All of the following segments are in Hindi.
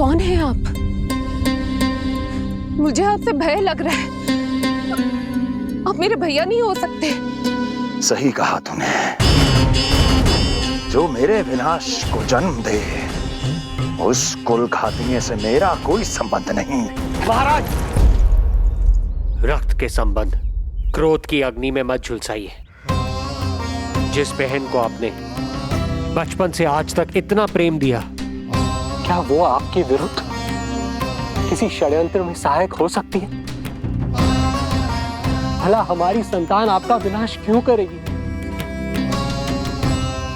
कौन है आप? मुझे आपसे भय लग रहा है। आप मेरे भैया नहीं हो सकते। सही कहा तूने। जो मेरे विनाश को जन्म दे, उस कुल घातिनी से मेरा कोई संबंध नहीं। महाराज, रक्त के संबंध क्रोध की अग्नि में मत झुलसाइए। जिस बहन को आपने बचपन से आज तक इतना प्रेम दिया, क्या वो आपके विरुद्ध किसी षड्यंत्र में सहायक हो सकती है? भला हमारी संतान आपका विनाश क्यों करेगी?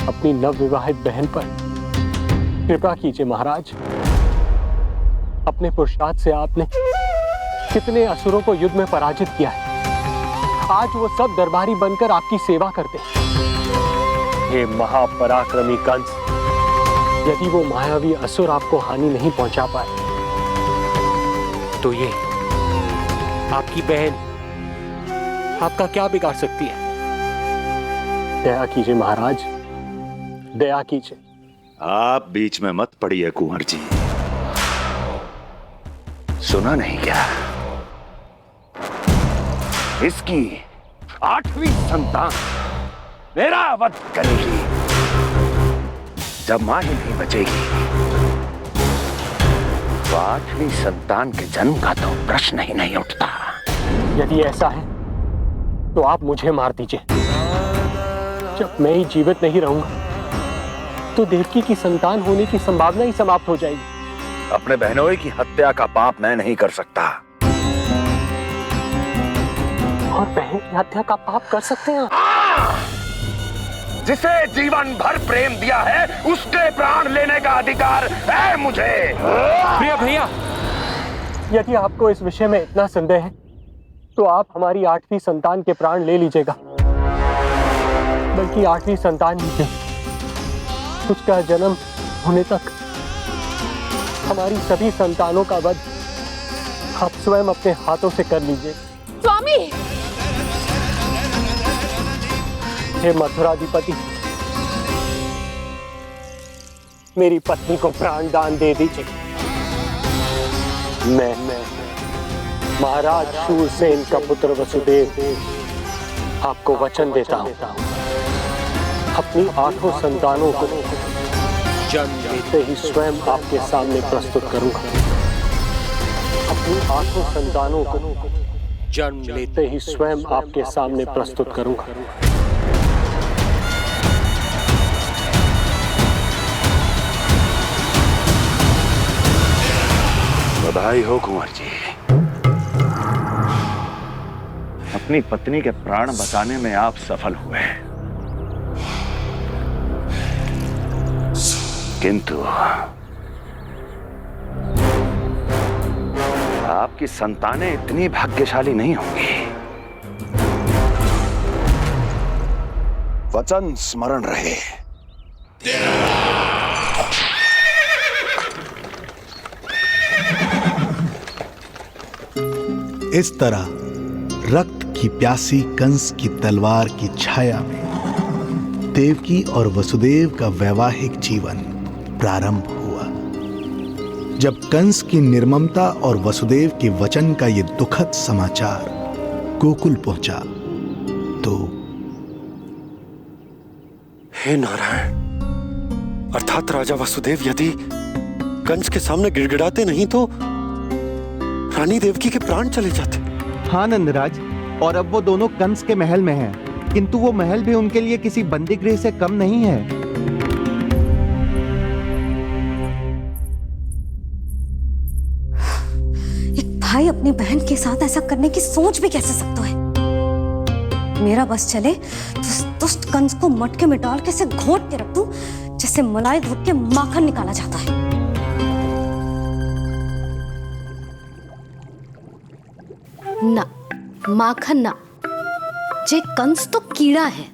अपनी नवविवाहित बहन पर कृपा कीजिए महाराज। अपने पुरुषार्थ से आपने कितने असुरों को युद्ध में पराजित किया है। आज वो सब दरबारी बनकर आपकी सेवा करते हैं। ये महापराक्रमी कंस, यदि वो मायावी असुर आपको हानि नहीं पहुंचा पाए, तो ये आपकी बहन आपका क्या बिगाड़ सकती है? दया कीजिए महाराज, दया कीजिए। आप बीच में मत पड़िए कुंवर जी। सुना नहीं क्या? इसकी 8वीं संतान मेरा वध करेगी। जब मां ही नहीं बचेगी, तो 8वीं संतान के जन्म का तो प्रश्न ही नहीं उठता। यदि ऐसा है तो आप मुझे मार दीजिए। जब मैं ही जीवित नहीं रहूंगा, तो देवकी की संतान होने की संभावना ही समाप्त हो जाएगी। अपने बहनोई की हत्या का पाप मैं नहीं कर सकता। और बहन की हत्या का पाप कर सकते हैं? जिसे जीवन भर प्रेम दिया है, उसके प्राण लेने का अधिकार है मुझे। प्रिय भैया, यदि आपको इस विषय में इतना संदेह है, तो आप हमारी 8वीं संतान के प्राण ले लीजिएगा। बल्कि 8वीं संतान ही क्यों, उसका जन्म होने तक हमारी सभी संतानों का वध आप स्वयं अपने हाथों से कर लीजिए। स्वामी! हे मथुराधिपति, मेरी पत्नी को प्राण दान दे दीजिए। मैं महाराज शूरसेन का पुत्र वसुदेव आपको वचन देता हूं, अपनी 8 संतानों को जन्म लेते ही स्वयं आपके सामने प्रस्तुत करूंगा। अपनी 8 संतानों को जन्म लेते ही स्वयं आपके सामने प्रस्तुत करूंगा। बधाई हो कुंवर जी। अपनी पत्नी के प्राण बचाने में आप सफल हुए, किंतु आपकी संतानें इतनी भाग्यशाली नहीं होंगी। वचन स्मरण रहे। इस तरह रक्त की प्यासी कंस की तलवार की छाया में देवकी और वसुदेव का वैवाहिक जीवन प्रारंभ हुआ। जब कंस की निर्ममता और वसुदेव के वचन का ये दुखद समाचार गोकुल पहुंचा, तो हे नारायण, अर्थात राजा वसुदेव यदि कंस के सामने गिड़गिड़ाते नहीं तो रानी देवकी के प्राण चले जाते। हाँ नंदराज, और अब वो दोनों कंस के महल में हैं, किंतु वो महल भी उनके लिए किसी बंदी गृह से कम नहीं है। एक भाई अपनी बहन के साथ ऐसा करने की सोच भी कैसे सकता है? मेरा बस चले तो उस दुष्ट कंस को मटके में डाल के इसे घोट के रख दूं, जैसे मलाई घोट के माखन निकाला जाता है। ना, माखन ना, जे कंस तो कीड़ा है।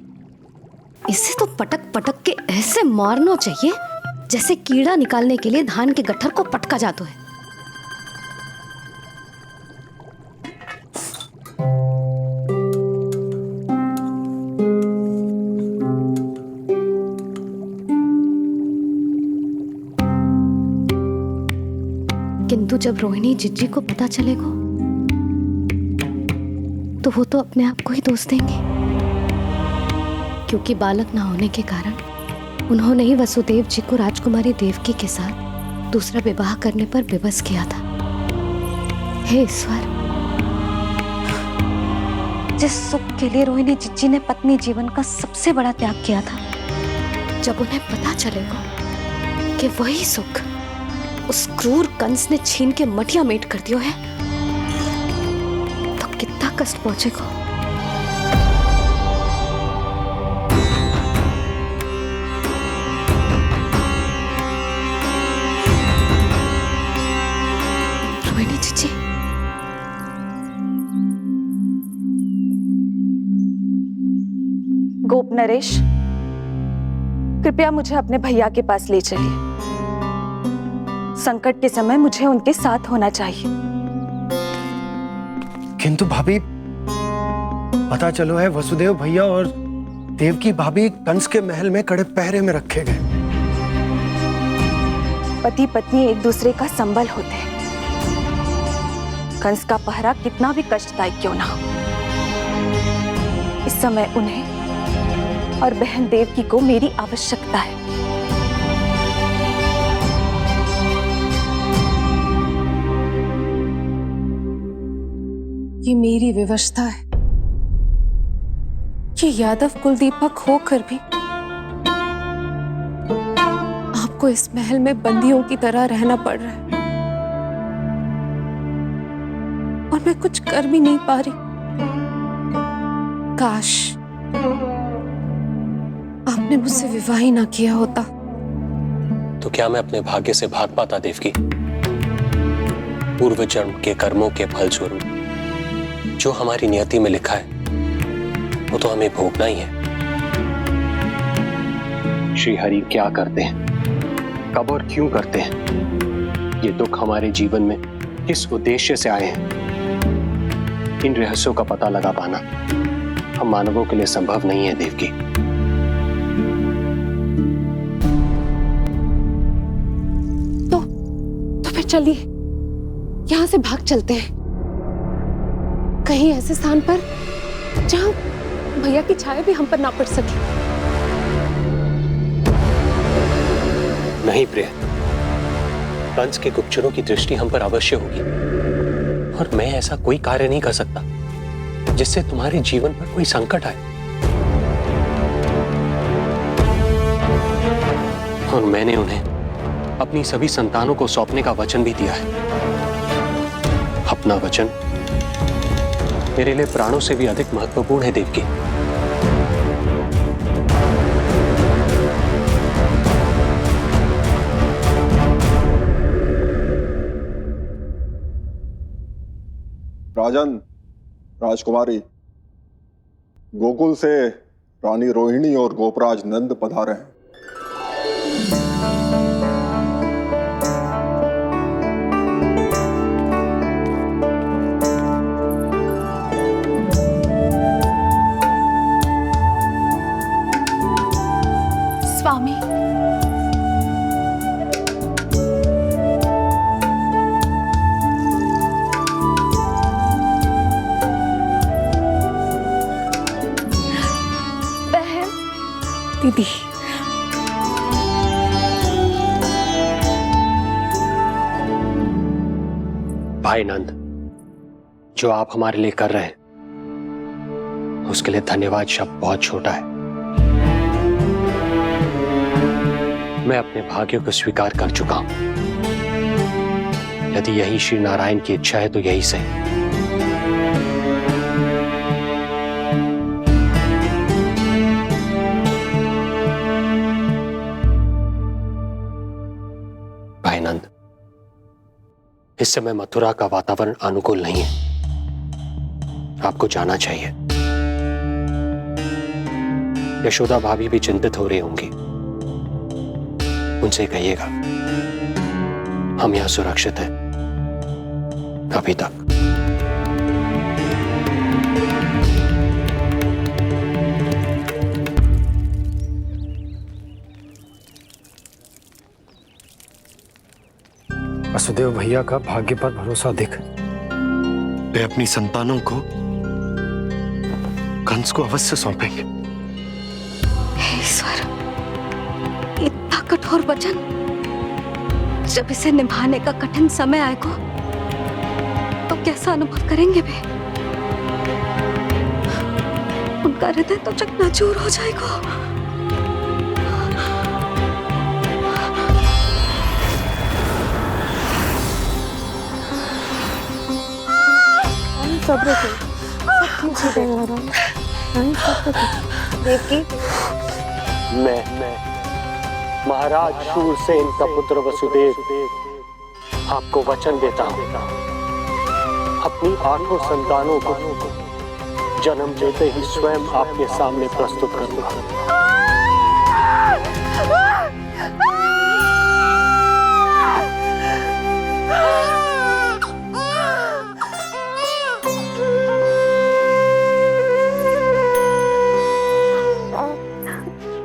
इसे तो पटक पटक के ऐसे मारना चाहिए जैसे कीड़ा निकालने के लिए धान के गट्ठर को पटका जाता है। किंतु जब रोहिणी जिज्जी को पता चलेगा तो वो तो अपने आप को ही दोष देंगे, क्योंकि बालक ना होने के कारण उन्होंने ही वसुदेव जी को राजकुमारी देवकी के साथ दूसरा विवाह करने पर विवश किया था। हे ईश्वर, जिस सुख के लिए रोहिणी जिज्जी ने पत्नी जीवन का सबसे बड़ा त्याग किया था, जब उन्हें पता चलेगा कि वही सुख उस क्रूर कंस ने छीन के मटिया मेट कर दिया है, तो कितना कष्ट पहुंचेगा। रोहिणी जीजी, गोप नरेश, कृपया मुझे अपने भैया के पास ले चलिए। संकट के समय मुझे उनके साथ होना चाहिए। किंतु भाभी, पता चलो है वसुदेव भैया और देवकी भाभी कंस के महल में कड़े पहरे में रखे गए। पति पत्नी एक दूसरे का संबल होते हैं। कंस का पहरा कितना भी कष्टदायक क्यों ना हो, इस समय उन्हें और बहन देवकी को मेरी आवश्यकता है। ये मेरी विवशता है। ये यादव कुलदीपक होकर भी आपको इस महल में बंदियों की तरह रहना पड़ रहा है, और मैं कुछ कर भी नहीं पा रही। काश आपने मुझसे विवाह ही ना किया होता। तो क्या मैं अपने भाग्य से भाग पाता देवकी? पूर्व जन्म के कर्मों के फल स्वरूप जो हमारी नियति में लिखा है वो तो हमें भोगना ही है। श्री हरि क्या करते हैं, कब और क्यों करते हैं, ये दुख हमारे जीवन में किस उद्देश्य से आए हैं, इन रहस्यों का पता लगा पाना हम मानवों के लिए संभव नहीं है देवकी। तो फिर चलिए यहां से भाग चलते हैं, कहीं ऐसे स्थान पर जहां भैया की छाया भी हम पर ना पड़ सके। नहीं प्रिय, कंस के गुप्तचरों की दृष्टि हम पर अवश्य होगी, और मैं ऐसा कोई कार्य नहीं कर सकता जिससे तुम्हारे जीवन पर कोई संकट आए। और मैंने उन्हें अपनी सभी संतानों को सौंपने का वचन भी दिया है। अपना वचन मेरे लिए प्राणों से भी अधिक महत्वपूर्ण है देवकी। राजन, राजकुमारी, गोकुल से रानी रोहिणी और गोपराज नंद पधारे हैं। स्वामी, बहन, दीदी, भाई नंद, जो आप हमारे लिए कर रहे हैं उसके लिए धन्यवाद शब्द बहुत छोटा है। मैं अपने भाग्य को स्वीकार कर चुका हूं। यदि यही श्री नारायण की इच्छा है तो यही सही। भाई नंद, इस समय मथुरा का वातावरण अनुकूल नहीं है, आपको जाना चाहिए। यशोदा भाभी भी चिंतित हो रही होंगी, उनसे कहिएगा हम यहां सुरक्षित हैं अभी तक। वसुदेव भैया का भाग्य पर भरोसा देख वे अपनी संतानों को कंस को अवश्य सौंपेंगे। हे ईश्वर, इतना कठोर वचन, जब इसे निभाने का कठिन समय आएगा तो कैसा अनुभव करेंगे वे? उनका हृदय तो चकनाचूर हो जाएगा। सब्र से सब ठीक हो जाएगा। देवकी, मैं महाराज शूरसेन का पुत्र वसुदेव आपको वचन देता हूँ, अपनी 8 संतानों को जन्म देते ही स्वयं आपके सामने प्रस्तुत करूंगा।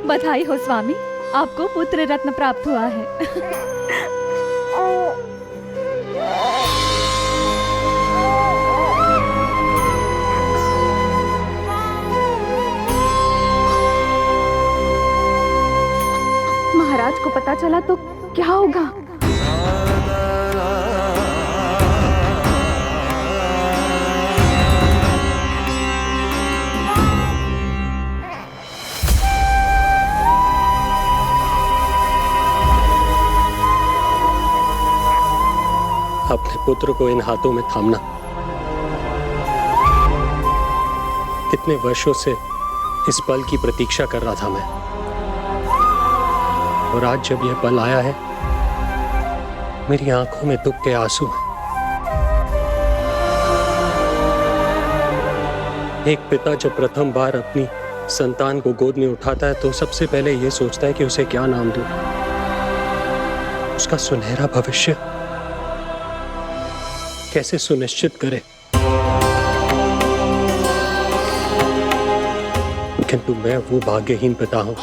बधाई हो स्वामी, आपको पुत्र रत्न प्राप्त हुआ है। महाराज को पता चला तो क्या होगा? अपने पुत्र को इन हाथों में थामना। कितने वर्षों से इस पल की प्रतीक्षा कर रहा था मैं, और आज जब यह पल आया है, मेरी आंखों में दुख के आंसू हैं। एक पिता जब प्रथम बार अपनी संतान को गोद में उठाता है तो सबसे पहले यह सोचता है कि उसे क्या नाम दूं, उसका सुनहरा भविष्य कैसे सुनिश्चित करे। किंतु मैं वो भाग्यहीन पिता हूं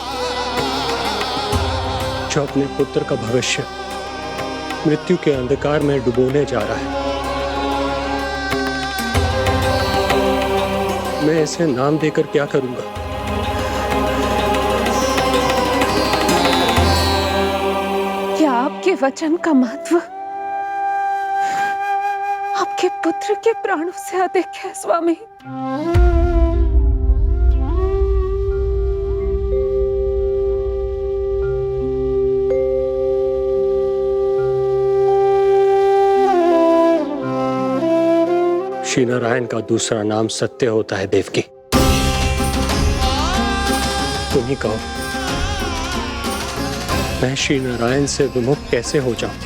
जो अपने पुत्र का भविष्य मृत्यु के अंधकार में डुबोने जा रहा है। मैं इसे नाम देकर क्या करूंगा? क्या आपके वचन का महत्व आपके पुत्र के प्राणों से अधिक है स्वामी? श्री नारायण का दूसरा नाम सत्य होता है देवकी। तुम ही कहो, मैं श्री नारायण से विमुख कैसे हो जाऊं?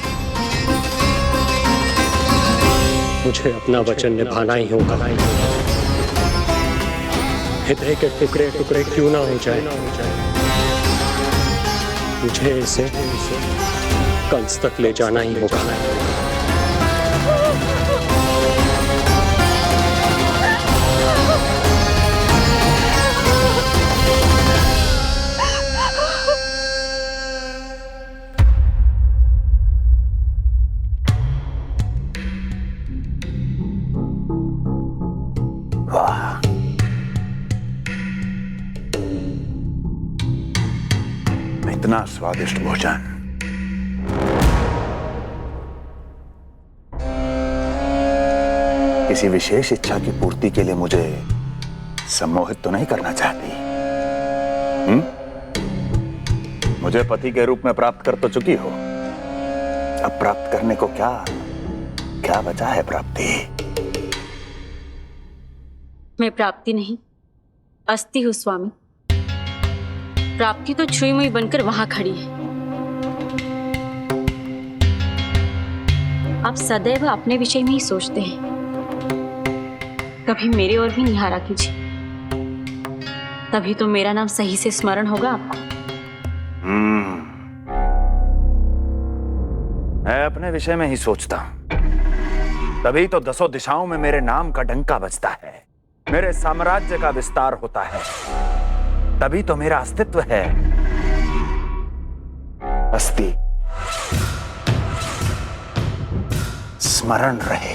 मुझे अपना वचन निभाना ही होगा। हृदय के टुकड़े टुकड़े क्यों ना हो जाए, मुझे इसे कंस तक ले जाना ही होगा। इतना स्वादिष्ट भोजन किसी विशेष इच्छा की पूर्ति के लिए मुझे सम्मोहित तो नहीं करना चाहती? मुझे पति के रूप में प्राप्त कर तो चुकी हो, अब प्राप्त करने को क्या क्या बचा है? प्राप्ति? मैं प्राप्ति नहीं, अस्थि हूं स्वामी। प्राप्ति तो छुई मुई बनकर वहां खड़ी है। आप सदैव अपने विषय में ही सोचते हैं, कभी मेरे ओर भी निहारा कीजिए, तभी तो मेरा नाम सही से स्मरण होगा आपको। मैं अपने विषय में ही सोचता हूं, तभी तो 10 दिशाओं में मेरे नाम का डंका बजता है, मेरे साम्राज्य का विस्तार होता है, तभी तो मेरा अस्तित्व है। अस्थि स्मरण रहे,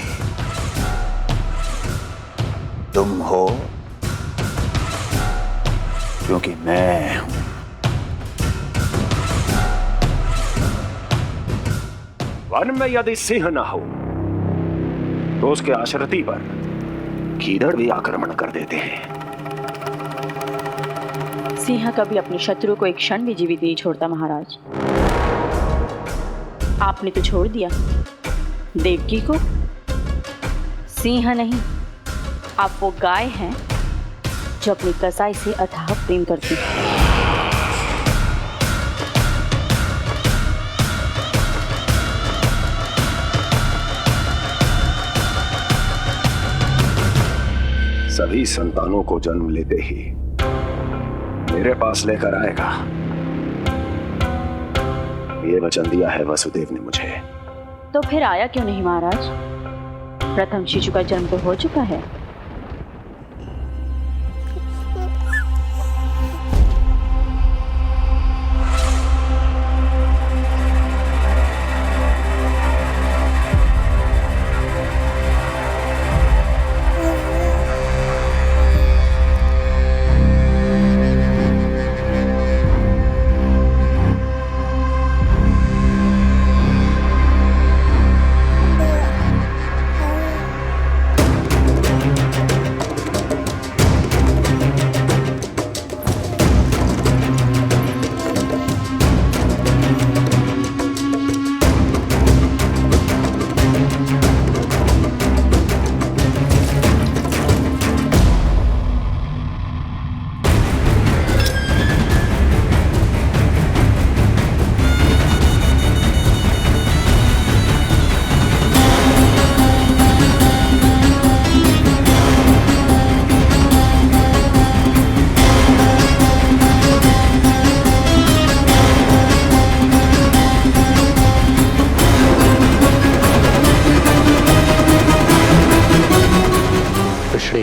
तुम हो क्योंकि मैं हूं। वन में यदि सिंह न हो तो उसके आश्रिति पर गीदड़ भी आक्रमण कर देते हैं। सिंह कभी अपने शत्रु को एक क्षण भी जीवित नहीं छोड़ता महाराज। आपने तो छोड़ दिया देवकी को। सिंह नहीं, आप वो गाय हैं जो अपनी कसाई से अथाह प्रेम करती है। सभी संतानों को जन्म लेते ही मेरे पास लेकर आएगा, ये वचन दिया है वसुदेव ने मुझे। तो फिर आया क्यों नहीं महाराज? प्रथम शिशु का जन्म तो हो चुका है।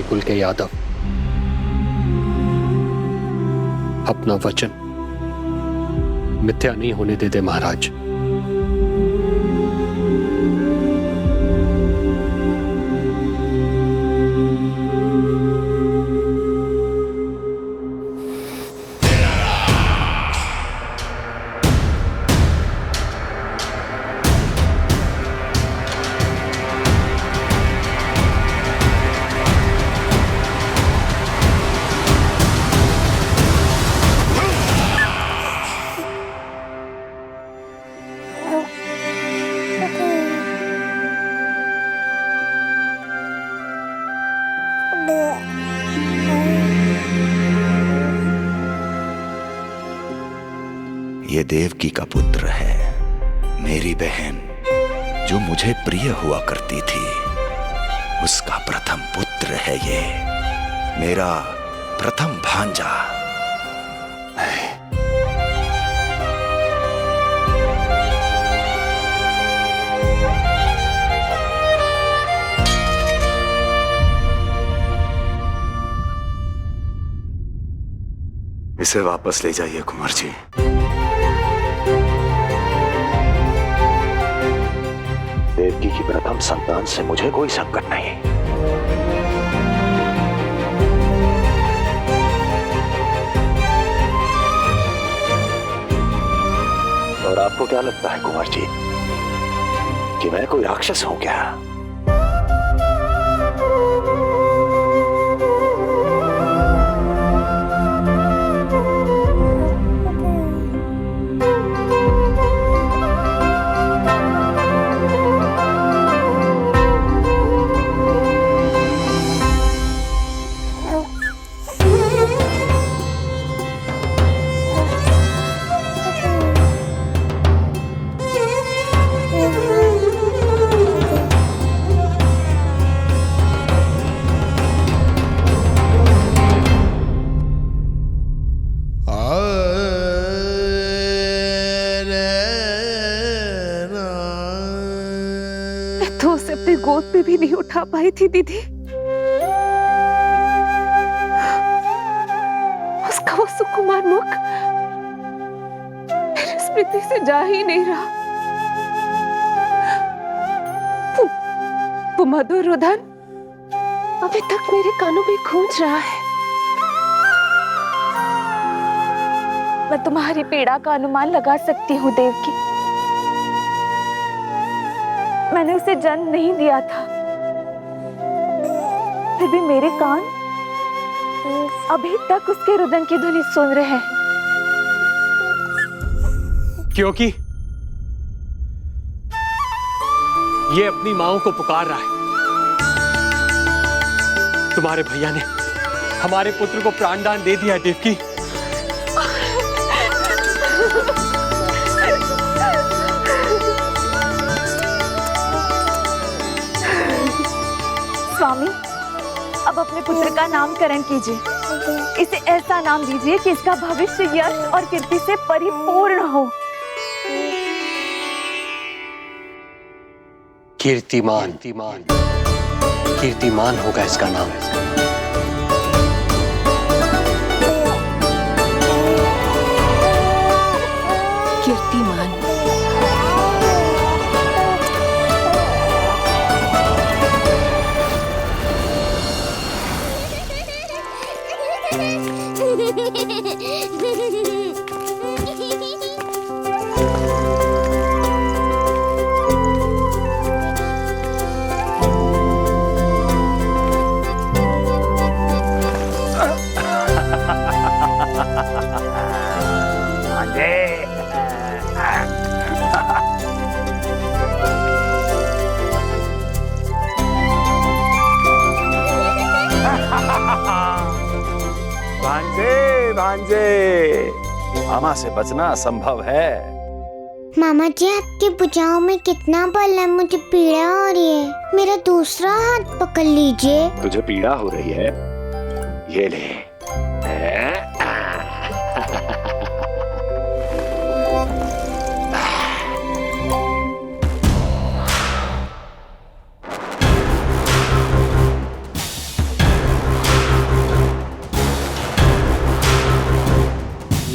कुल के यादव अपना वचन मिथ्या नहीं होने देते महाराज। ये देवकी का पुत्र है, मेरी बहन जो मुझे प्रिय हुआ करती थी, उसका प्रथम पुत्र है ये, मेरा प्रथम भांजा। इसे वापस ले जाइए कुंवर जी। देवकी की प्रथम संतान से मुझे कोई संकट नहीं। और आपको क्या लगता है कुंवर जी कि मैं कोई राक्षस हूं क्या? तो उसे अपनी गोद पे भी नहीं उठा पाई थी दीदी। उसका वो सुकुमार मुख मेरी स्मृति से जा ही नहीं रहा। वो मधुर रुदन अभी तक मेरे कानों में गूंज रहा है। मैं तुम्हारी पीड़ा का अनुमान लगा सकती हूँ देवकी। मैंने उसे जन्म नहीं दिया था, फिर भी मेरे कान अभी तक उसके रुदन की ध्वनि सुन रहे हैं। क्योंकि ये अपनी माओ को पुकार रहा है। तुम्हारे भैया ने हमारे पुत्र को प्राणदान दे दिया है देवकी। स्वामी, अब अपने पुत्र का नामकरण कीजिए। इसे ऐसा नाम दीजिए कि इसका भविष्य यश और कीर्ति से परिपूर्ण हो। कीर्तिमान कीर्तिमान होगा इसका नाम। कीर्तिमान। भांजे, मामा से बचना असंभव है। मामा जी, आपकी भुजाओं में कितना बल है, मुझे पीड़ा हो रही है। मेरा दूसरा हाथ पकड़ लीजिए। तुझे पीड़ा हो रही है? ये ले।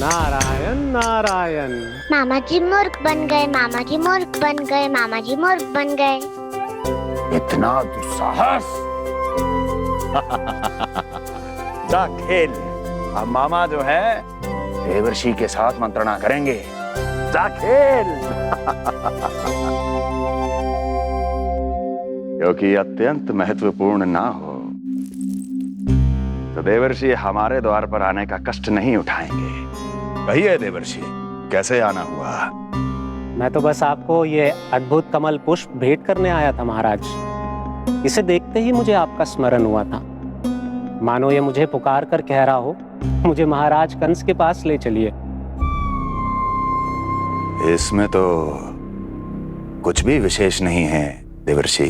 नारायण नारायण। मामा जी मूर्ख बन गए, मामा जी मूर्ख बन गए, मामा जी मूर्ख बन गए। इतना दुस्साहस। जा खेल। अब मामा जो है देवर्षि के साथ मंत्रणा करेंगे। जा खेल। क्योंकि अत्यंत महत्वपूर्ण ना हो तो देवर्षि हमारे द्वार पर आने का कष्ट नहीं उठाएंगे। कहिए देवर्षि, कैसे आना हुआ? मैं तो बस आपको ये अद्भुत कमल पुष्प भेंट करने आया था महाराज। इसे देखते ही मुझे आपका स्मरण हुआ था। मानो ये मुझे पुकार कर कह रहा हो, मुझे महाराज कंस के पास ले चलिए। इसमें तो कुछ भी विशेष नहीं है देवर्षि।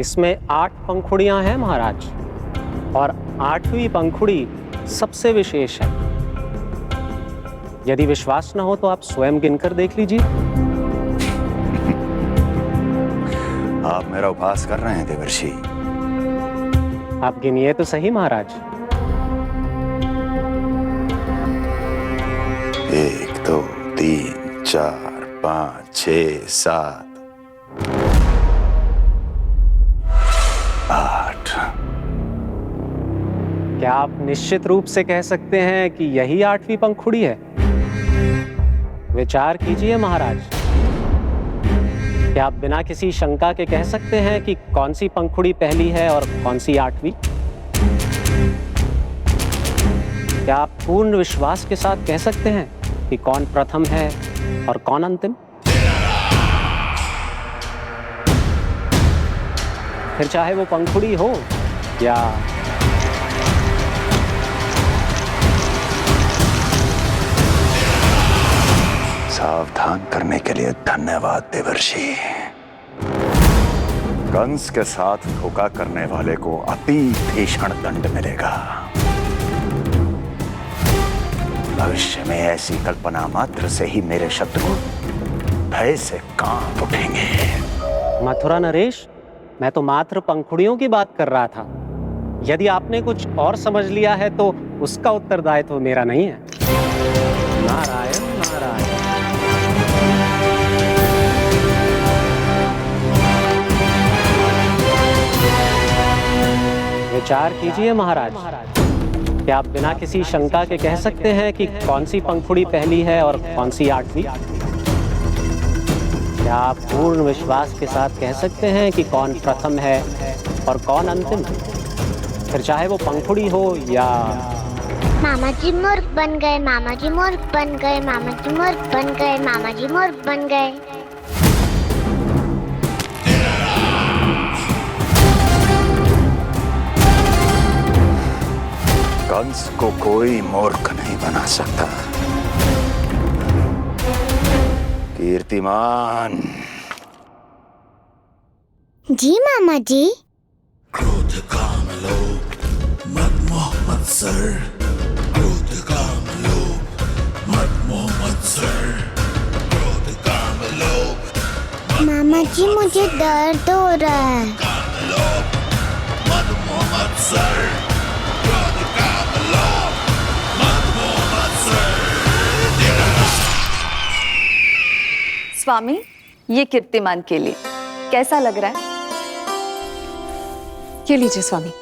इसमें 8 पंखुड़ियां हैं महाराज, और 8वीं पंखुड़ी सबसे विशेष है। यदि विश्वास न हो तो आप स्वयं गिनकर देख लीजिए। आप मेरा उपहास कर रहे हैं देवर्षि। आप गिनिए तो सही महाराज। 1 2 3 4 5 6 7 8। क्या आप निश्चित रूप से कह सकते हैं कि यही 8वीं पंखुड़ी है? विचार कीजिए महाराज। क्या आप बिना किसी शंका के कह सकते हैं कि कौन सी पंखुड़ी पहली है और कौन सी 8वीं? क्या आप पूर्ण विश्वास के साथ कह सकते हैं कि कौन प्रथम है और कौन अंतिम? फिर चाहे वो पंखुड़ी हो या सावधान करने के लिए धन्यवाद देवर्षि। कंस के साथ धोखा करने वाले को अति भीषण दंड मिलेगा। भविष्य में ऐसी कल्पना मात्र से ही मेरे शत्रु भय से कांप उठेंगे। मथुरा नरेश, मैं तो मात्र पंखुड़ियों की बात कर रहा था। यदि आपने कुछ और समझ लिया है तो उसका उत्तरदायित्व मेरा नहीं है। नारायण नारायण। विचार कीजिए महाराज। क्या आप बिना किसी शंका के कह सकते हैं कि कौन सी पंखुड़ी पहली है और कौन सी आठवीं? क्या आप पूर्ण विश्वास के साथ कह सकते हैं कि कौन प्रथम है और कौन अंतिम? फिर चाहे वो पंखुड़ी हो या... मामा जी मोर बन गए, मामा जी मोर बन गए, मामा जी मोर बन गए, मामा जी मोर बन गए। कंस को कोई मूर्ख नहीं बना सकता। कीर्तिमान। जी मामा जी। क्रोध काम लोभ मद मोह मत्सर, क्रोध काम लोभ मद मोह मत्सर, क्रोध काम लोभ। मामा जी मुझे दर्द हो रहा है। काम लोभ मद मोह मत्सर, क्रोध काम लोभ मद मोह मत्सर। स्वामी, ये कीर्तिमान के लिए कैसा लग रहा है? ये लीजिए स्वामी।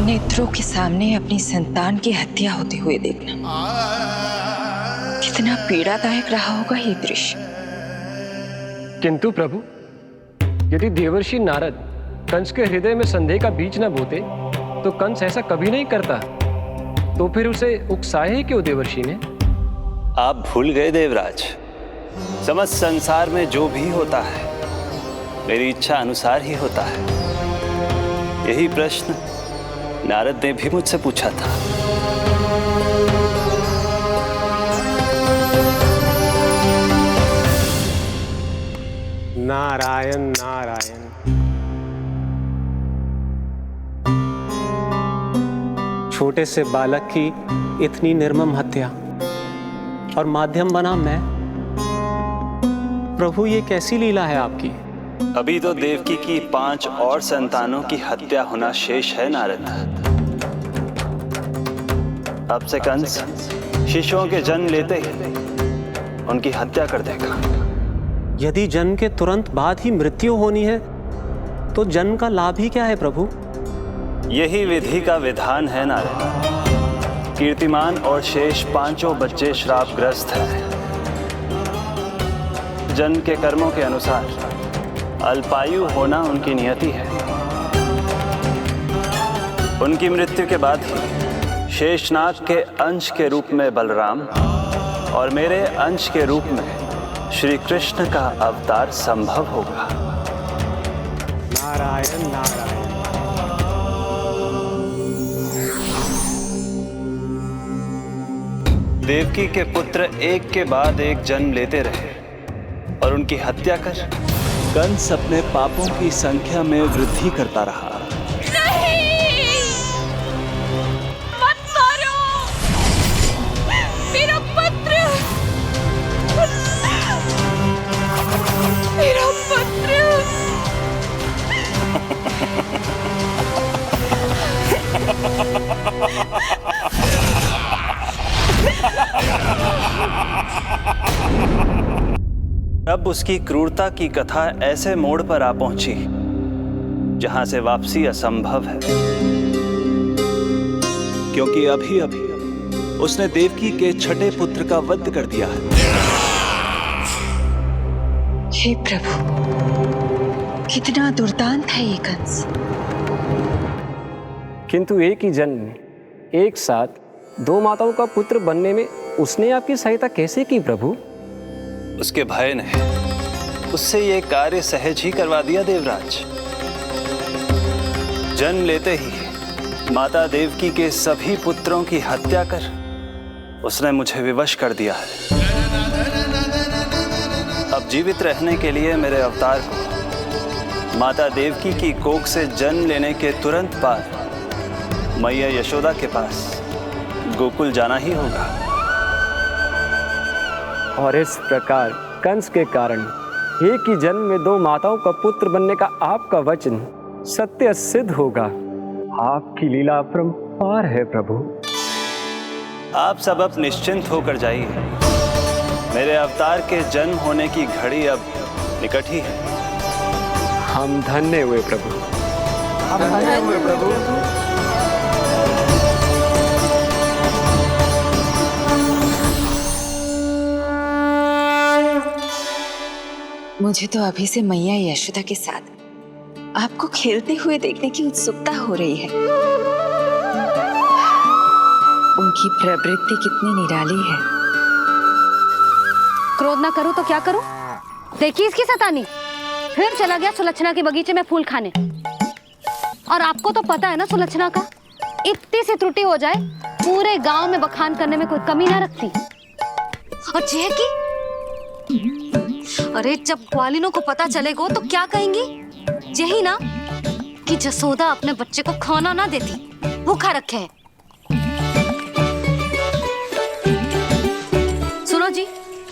नेत्रों के सामने अपनी संतान की हत्या होते हुए देखना कितना पीड़ादायक रहा होगा ये दृश्य। किंतु प्रभु, यदि देवर्षि नारद कंस के हृदय में संदेह का बीज न बोते तो कंस ऐसा कभी नहीं करता। तो फिर उसे उकसाए ही क्यों देवर्षि ने? आप भूल गए देवराज, समस्त संसार में जो भी होता है मेरी इच्छा अनुसार ही होता है। यही प्रश्न नारद ने भी मुझसे पूछा था। नारायण नारायण। छोटे से बालक की इतनी निर्मम हत्या और माध्यम बना मैं। प्रभु, ये कैसी लीला है आपकी? अभी तो देवकी की 5 और संतानों की हत्या होना शेष है नारद। अब से कंस शिशुओं के जन्म लेते ही उनकी हत्या कर देगा। यदि जन्म के तुरंत बाद ही मृत्यु होनी है तो जन्म का लाभ ही क्या है प्रभु? यही विधि का विधान है नारद। कीर्तिमान और शेष 5 बच्चे श्रापग्रस्त हैं। जन्म के कर्मों के अनुसार अल्पायु होना उनकी नियति है। उनकी मृत्यु के बाद ही शेषनाग के अंश के रूप में बलराम और मेरे अंश के रूप में श्री कृष्ण का अवतार संभव होगा। नारायण नारायण। देवकी के पुत्र एक के बाद एक जन्म लेते रहे और उनकी हत्या कर कंस अपने पापों की संख्या में वृद्धि करता रहा। नहीं! मत मारो! मेरा पुत्र! मेरा पुत्र! अब उसकी क्रूरता की कथा ऐसे मोड़ पर आ पहुंची जहां से वापसी असंभव है, क्योंकि अभी अभी उसने देवकी के छठे पुत्र का वध कर दिया है। हे प्रभु, कितना दुर्दांत है ये कंस। किंतु एक ही जन्म में एक साथ 2 माताओं का पुत्र बनने में उसने आपकी सहायता कैसे की प्रभु? उसके भय ने उससे ये कार्य सहज ही करवा दिया देवराज। जन्म लेते ही माता देवकी के सभी पुत्रों की हत्या कर उसने मुझे विवश कर दिया है। अब जीवित रहने के लिए मेरे अवतार को माता देवकी की कोख से जन्म लेने के तुरंत बाद मैया यशोदा के पास गोकुल जाना ही होगा। और इस प्रकार कंस के कारण एक ही जन्म में दो माताओं का पुत्र बनने का आपका वचन सत्य सिद्ध होगा। आपकी लीला अपरंपार है प्रभु। आप सब अब निश्चिंत होकर जाइए। मेरे अवतार के जन्म होने की घड़ी अब निकट ही है। हम धन्य हुए प्रभु। हम धन्य हुए प्रभु। मुझे तो अभी से मैया यशोदा के साथ आपको खेलते हुए देखने की उत्सुकता हो रही है। उनकी प्रवृत्ति कितनी निराली है। क्रोध ना करूं तो क्या करूं? देखिए इसकी सतानी, फिर चला गया सुलक्षणा के बगीचे में फूल खाने। और आपको तो पता है ना सुलक्षणा का, इतनी सी त्रुटि हो जाए पूरे गांव में बखान करने में कोई कमी ना रखती। और जे की अरे जब ग्वालिनों को पता चलेगा तो क्या कहेंगी? यही ना कि जसोदा अपने बच्चे को खाना ना देती, भूखा रखे है। सुनो जी,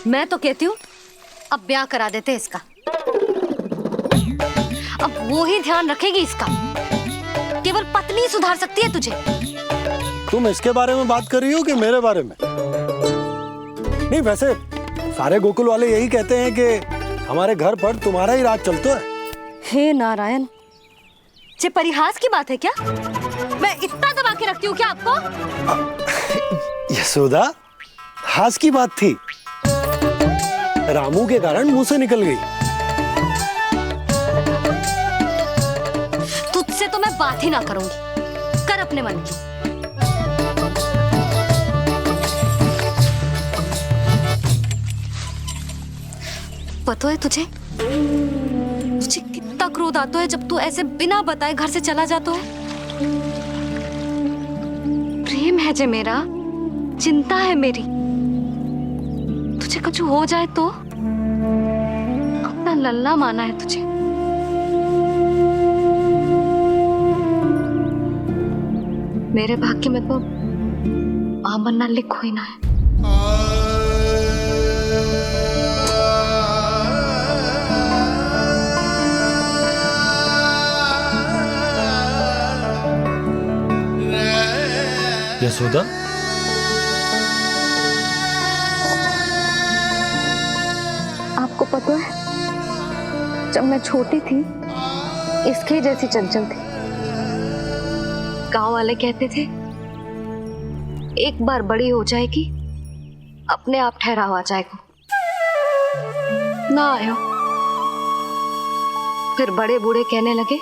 मैं तो कहती हूँ अब ब्याह करा देते इसका। अब वो ही ध्यान रखेगी इसका। केवल पत्नी सुधार सकती है तुझे। तुम इसके बारे में बात कर रही हो कि मेरे बारे में? नहीं, वैसे सारे गोकुल वाले यही कहते हैं कि हमारे घर पर तुम्हारा ही राज चलता है। हे नारायण, ये परिहास की बात है क्या? मैं इतना दबा के रखती हूँ क्या आपको? यशोदा, हास की बात थी। रामू के कारण मुंह से निकल गई। तुझसे तो मैं बात ही ना करूंगी। कर अपने मन की। पता है तुझे कितना क्रोध आता है जब तू ऐसे बिना बताए घर से चला जाता है। प्रेम है जे मेरा, चिंता है मेरी। तुझे कुछ हो जाए तो अपना लल्ला माना है तुझे। मेरे भाग्य में तो मां बनना लिखो ही ना है। यशोदा, आपको पता है, जब मैं छोटी थी इसके जैसी चंचल थी। गांव वाले कहते थे एक बार बड़ी हो जाएगी अपने आप ठहराव आ जाएगा। ना आयो। फिर बड़े बूढ़े कहने लगे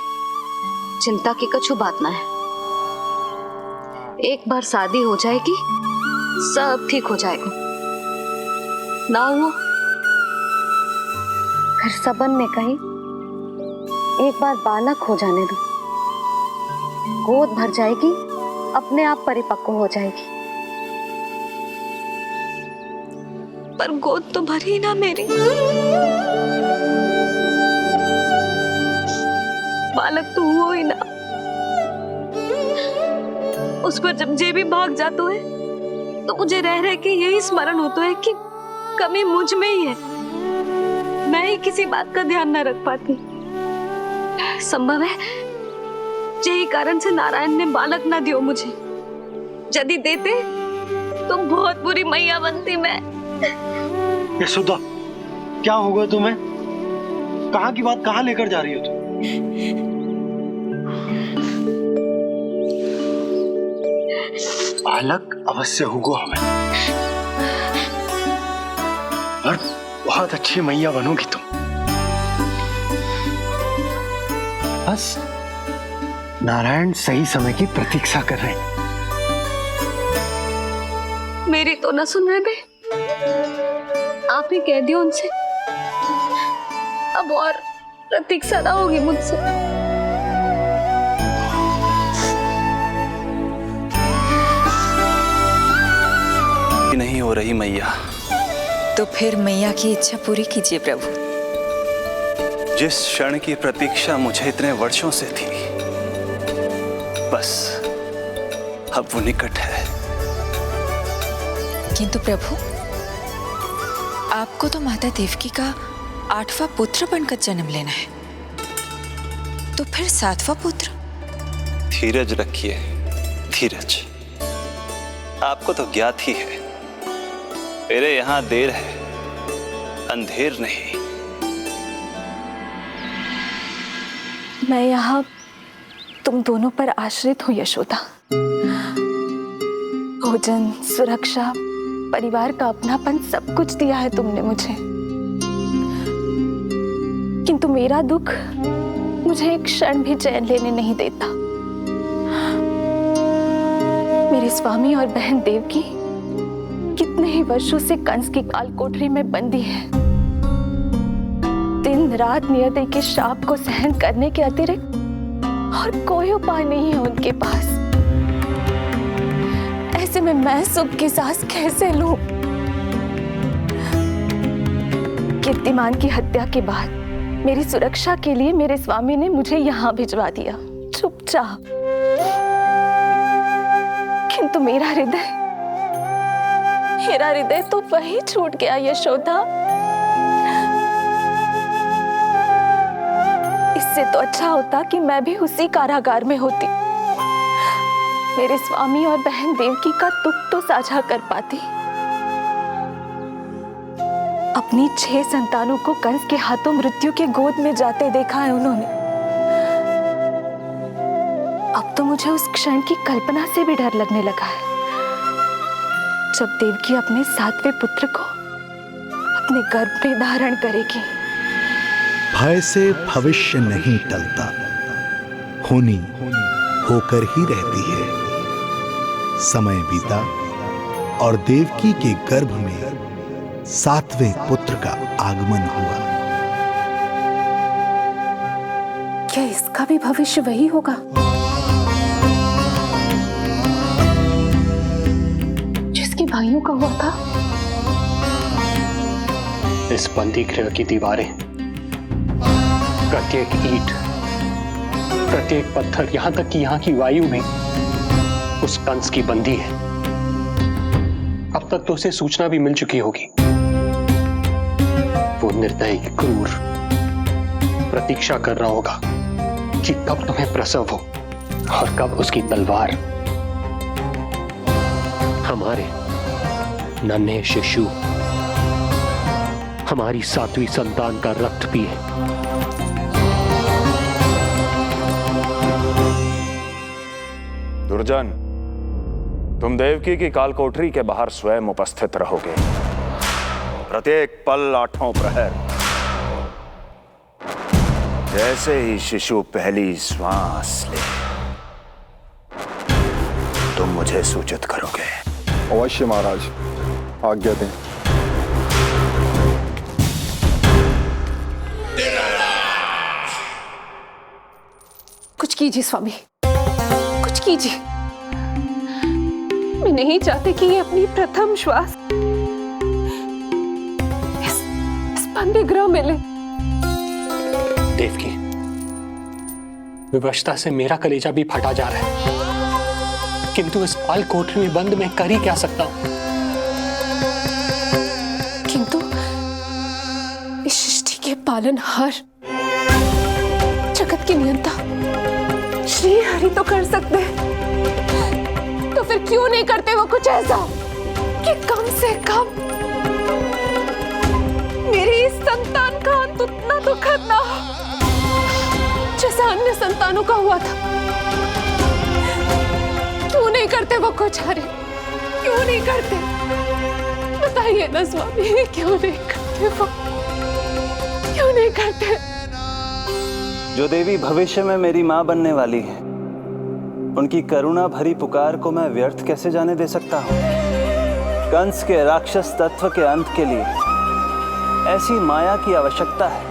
चिंता की कछु बात ना है, एक बार शादी हो जाएगी सब ठीक हो जाएगा। ना हुआ। फिर सबन ने कही एक बार बालक हो जाने दो, गोद भर जाएगी अपने आप परिपक्व हो जाएगी। पर गोद तो भरी ना मेरी। बालक तो हुआ ही ना। उस पर जब जे भी भाग जाता है तो मुझे रह रह के यही स्मरण होता है कि कमी मुझ में ही है। मैं ही किसी बात का ध्यान न रख पाती। संभव है यही कारण से नारायण ने बालक ना दियो मुझे। यदि देते तो बहुत बुरी मैया बनती मैं। यशोदा, क्या होगा तुम्हें? कहाँ की बात कहाँ लेकर जा रही हो तुम? बालक अवश्य होगा हमें, और बहुत अच्छी मैया बनोगी तुम। बस नारायण सही समय की प्रतीक्षा कर रहे हैं। मेरी तो ना सुन रहे बे। आप ही कह दियो उनसे, अब और प्रतीक्षा ना होगी मुझसे। नहीं हो रही मैया। तो फिर मैया की इच्छा पूरी कीजिए प्रभु। जिस क्षण की प्रतीक्षा मुझे इतने वर्षों से थी, बस अब वो निकट है। किंतु प्रभु, आपको तो माता देवकी का 8वां पुत्र बनकर जन्म लेना है, तो फिर 7वां पुत्र? धीरज रखिए, धीरज। आपको तो ज्ञात ही है, मेरे यहां देर है, अंधेर नहीं। मैं यहाँ तुम दोनों पर आश्रित हूँ यशोदा। भोजन, सुरक्षा, परिवार का अपनापन सब कुछ दिया है तुमने मुझे, किंतु मेरा दुख मुझे एक क्षण भी चैन लेने नहीं देता। मेरे स्वामी और बहन देवकी कितने ही वर्षों से कंस की काल कोठरी में बंदी है। दिन रात नियति के शाप को सहन करने के अतिरिक्त और कोई उपाय नहीं है उनके पास। ऐसे में मैं सुख की सांस कैसे लूं? कीर्तिमान की हत्या के बाद मेरी सुरक्षा के लिए मेरे स्वामी ने मुझे यहाँ भिजवा दिया, चुपचाप। किंतु मेरा हृदय तो वही छूट गया यशोदा। इससे तो अच्छा होता कि मैं भी उसी कारागार में होती, मेरे स्वामी और बहन देवकी का दुख तो साझा कर पाती। अपनी 6 संतानों को कंस के हाथों मृत्यु के गोद में जाते देखा है उन्होंने। अब तो मुझे उस क्षण की कल्पना से भी डर लगने लगा है, जब देवकी अपने 7वें पुत्र को अपने गर्भ में धारण करेगी। भय से भविष्य नहीं टलता, होनी होकर ही रहती है। समय बीता और देवकी के गर्भ में 7वें पुत्र का आगमन हुआ। क्या इसका भी भविष्य वही होगा जिसके भाइयों का हुआ था? इस बंदी गृह की दीवारें, प्रत्येक ईंट, प्रत्येक पत्थर, यहां तक कि यहां की वायु भी उस कंस की बंदी है। अब तक तो उसे सूचना भी मिल चुकी होगी। वो निर्दयी, क्रूर प्रतीक्षा कर रहा होगा कि कब तुम्हें प्रसव हो और कब उसकी तलवार हमारे नन्हे शिशु, हमारी 7वीं संतान का रक्त पिए। दुर्जन, तुम देवकी की कालकोठरी के बाहर स्वयं उपस्थित रहोगे, प्रत्येक पल 8वां प्रहर। जैसे ही शिशु पहली श्वास ले, तुम मुझे सूचित करोगे। अवश्य महाराज, आज्ञा दें। कुछ कीजिए स्वामी, कुछ कीजिए। मैं नहीं चाहती कि ये अपनी प्रथम श्वास इस बंदी गृह में ले। देवकी, विवशता से मेरा कलेजा भी फटा जा रहा है, किंतु इस काल कोठरी में बंद मैं कर ही क्या सकता हूं? किंतु इस सृष्टि के पालनहार, जगत के नियंता श्री हरि तो कर सकते हैं, तो फिर क्यों नहीं करते वो कुछ ऐसा कि कम से कम मेरी इस संतान का अंत उतना दुखद ना हो जैसा अन्य संतानों का हुआ था। क्यों नहीं करते वो कुछ? हरे क्यों नहीं करते? बताइए ना स्वामी, क्यों नहीं करते वो? क्यों नहीं करते? जो देवी भविष्य में मेरी मां बनने वाली है, उनकी करुणा भरी पुकार को मैं व्यर्थ कैसे जाने दे सकता हूं? कंस के राक्षस तत्व के अंत के लिए ऐसी माया की आवश्यकता है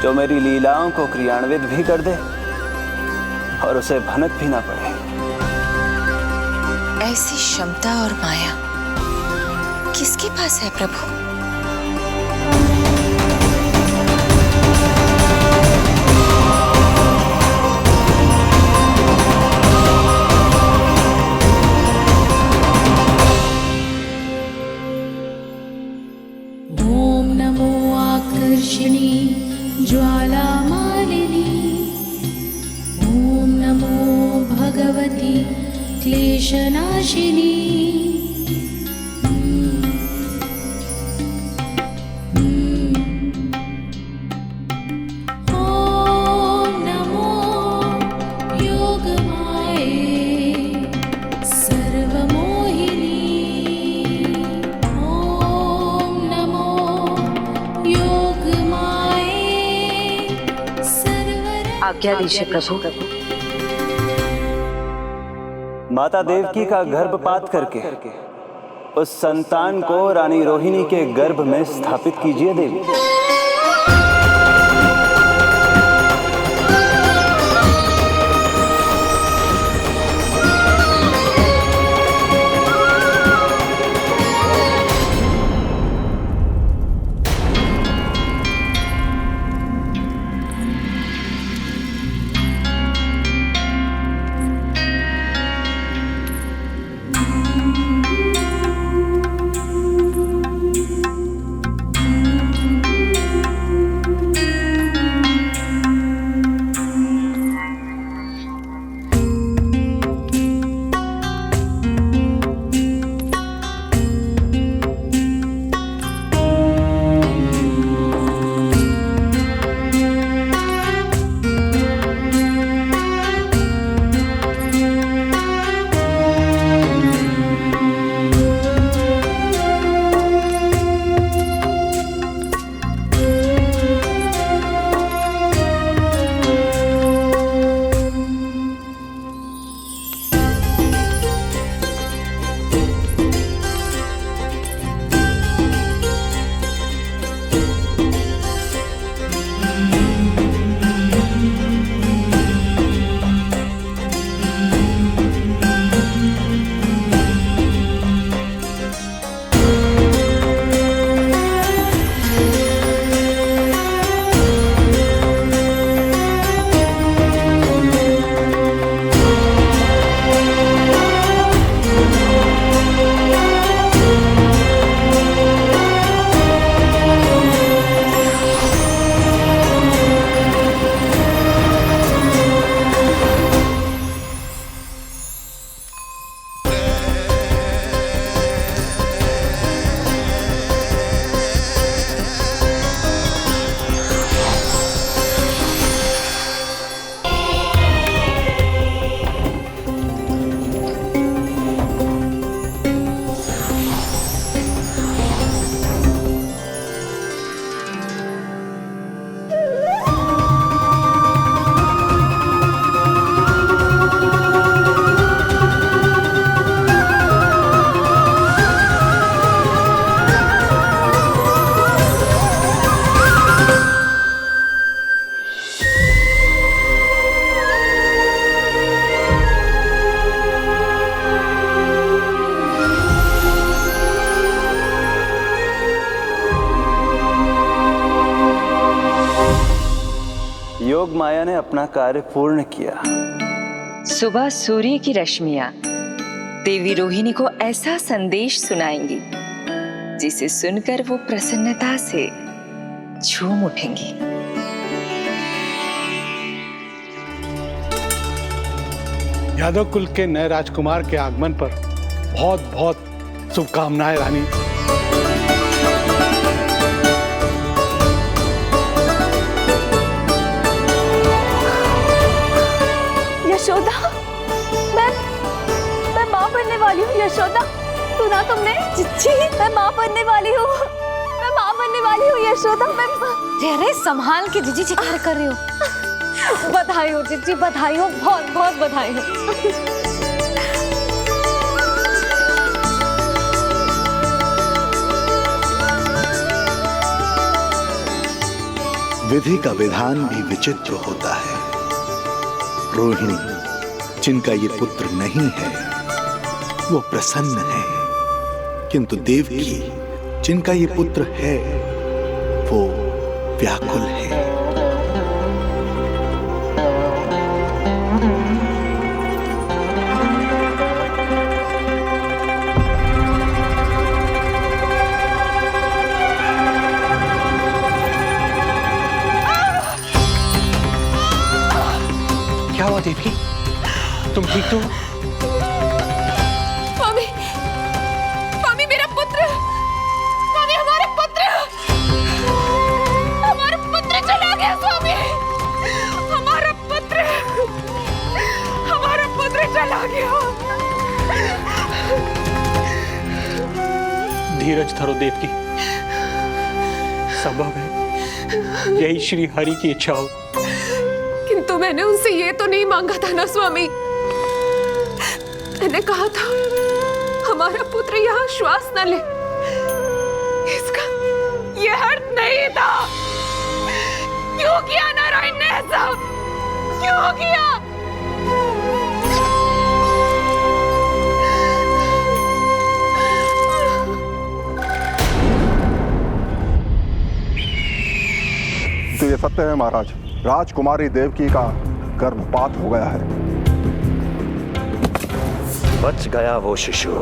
जो मेरी लीलाओं को क्रियान्वित भी कर दे और उसे भनक भी ना पड़े। ऐसी क्षमता और माया किसके पास है प्रभु? वर्षिणी ज्वालामालिनी ॐ नमो भगवती क्लेशनाशिनी आज्ञा दीजिए प्रभु। माता देवकी का गर्भपात करके उस संतान को रानी रोहिणी के गर्भ में स्थापित कीजिए देवी। योग माया ने अपना कार्य पूर्ण किया। सुबह सूर्य की रश्मियां देवी रोहिणी को ऐसा संदेश सुनाएंगी जिसे सुनकर वो प्रसन्नता से झूम उठेंगी। यादव कुल के नए राजकुमार के आगमन पर बहुत बहुत शुभकामनाएं रानी। यशोदा, मैं माँ बनने वाली हूँ। यशोदा, सुना तुमने? चिच्ची, मैं माँ बनने वाली हूँ। मैं माँ बनने वाली हूँ यशोदा। मैं अरे संभाल के जीजी चिकार कर रही हो। बधाई हो चिच्ची, बधाई हो, बहुत बहुत बधाई हो। विधि का विधान भी विचित्र होता है। रोहिणी, जिनका ये पुत्र नहीं है, वो प्रसन्न है, किंतु देवकी, जिनका ये पुत्र है, वो व्याकुल है। हुआ देवकी? तुम ठीक तो हो? स्वामी, स्वामी मेरा पुत्र, स्वामी हमारा पुत्र चला गया। स्वामी हमारा पुत्र चला गया। धीरज धरो देवकी, संभव है यही श्री हरि की इच्छा हो। किंतु मैंने उनसे ये तो नहीं मांगा था ना स्वामी। मैंने कहा था हमारा पुत्र यहाँ श्वास न ले। इसका ये अर्थ नहीं था। क्यों किया नारायण ने ऐसा? क्यों किया? तो ये सत्य है महाराज, राजकुमारी देवकी का गर्भपात हो गया है। बच गया वो शिशु।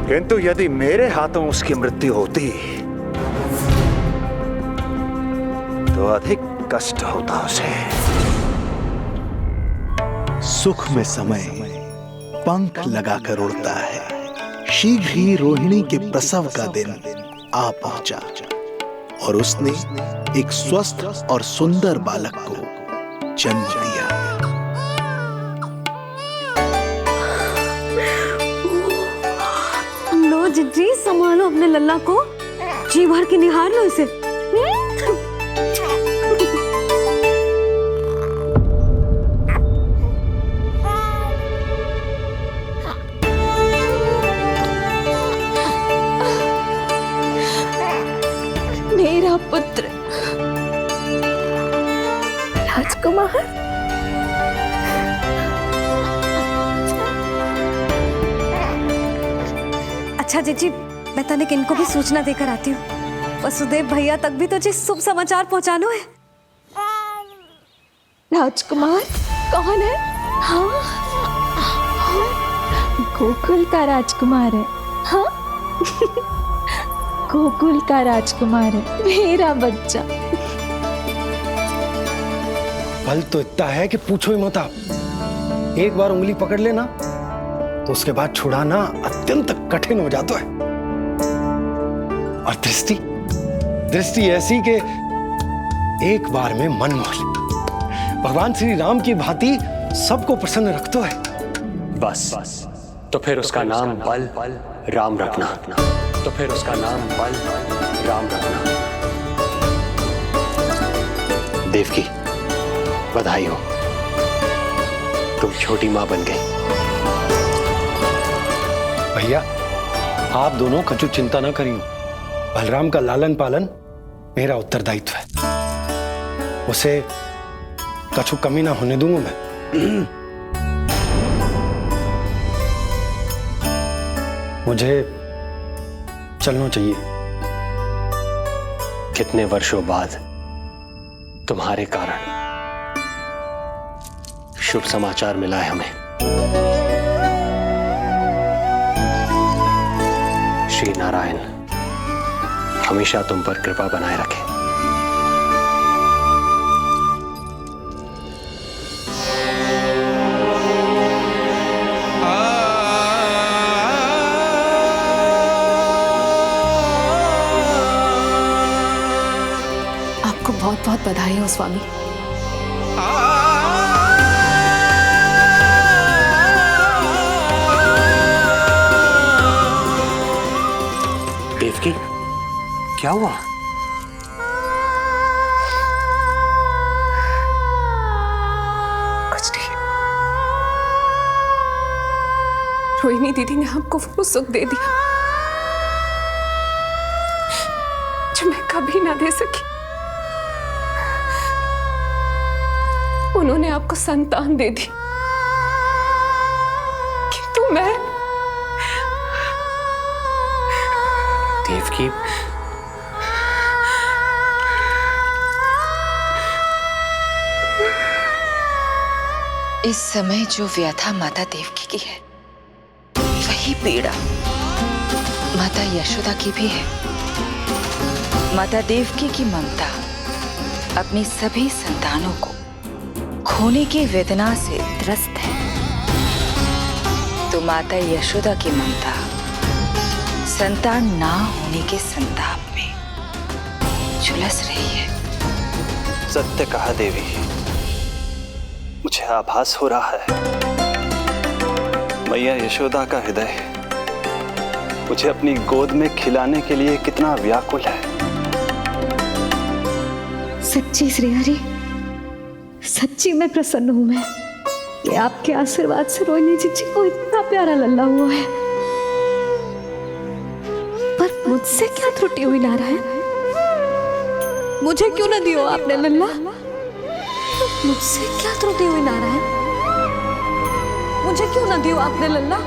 किंतु यदि मेरे हाथों उसकी मृत्यु होती तो अधिक कष्ट होता उसे। सुख में समय पंख लगाकर उड़ता है। शीघ्र ही रोहिणी के प्रसव का दिन आ पहुंचा और उसने एक स्वस्थ और सुंदर बालक को जन्म दिया। लो जिज्जी, संभालो अपने लल्ला को, जी भर के निहार लो इसे। मेरा पुत्र राजकुमार। अच्छा जीजी, मैं तनिक इनको भी सूचना देकर आती हूँ। वसुदेव भैया तक भी तो जी शुभ समाचार पहुंचाना है। राजकुमार कौन है? हाँ, गोकुल का राजकुमार है। हाँ गोकुल का राजकुमार है मेरा बच्चा। बल तो इतना है कि पूछो ही मत आप। एक बार उंगली पकड़ लेना तो उसके बाद छुड़ाना अत्यंत कठिन हो जाता है। और दृष्टि ऐसी कि एक बार में मन मोह ले। भगवान श्री राम की भांति सबको प्रसन्न रखता है। बस तो फिर उसका नाम बल राम रखना। तो फिर उसका नाम बल राम रखना। देवकी, बधाई हो, तुम छोटी मां बन गई। भैया, आप दोनों कछु चिंता न करियो। बलराम का लालन पालन मेरा उत्तरदायित्व है। उसे कछु कमी ना होने दूंगा मैं। मुझे चलना चाहिए। कितने वर्षों बाद तुम्हारे कारण शुभ समाचार मिला है हमें। श्री नारायण हमेशा तुम पर कृपा बनाए रखे। आपको बहुत बहुत बधाई हो स्वामी। देवकी, क्या हुआ? कुछ नहीं। रोहिणी दीदी ने हमको वो सुख दे दिया जो मैं कभी ना दे सकी। उन्होंने आपको संतान दे दी, किंतु मैं देवकी, इस समय जो व्यथा माता देवकी की है वही पीड़ा माता यशोदा की भी है। माता देवकी की ममता अपनी सभी संतानों को खोने की वेदना से त्रस्त है, तो माता यशोदा की ममता संतान ना होने के संताप में झुलस रही है। सत्य कहा देवी, मुझे आभास हो रहा है मैया यशोदा का हृदय मुझे अपनी गोद में खिलाने के लिए कितना व्याकुल है। सच्ची श्री हरि, सच्ची मैं प्रसन्न हूं मैं कि आपके आशीर्वाद से रोहिणी जीजी को इतना प्यारा लल्ला हुआ है। पर मुझसे क्या त्रुटि हुई नारायण? मुझे क्यों न दियो आपने लल्ला? मुझसे क्या त्रुटि हुई नारायण? मुझे क्यों न दियो आपने लल्ला?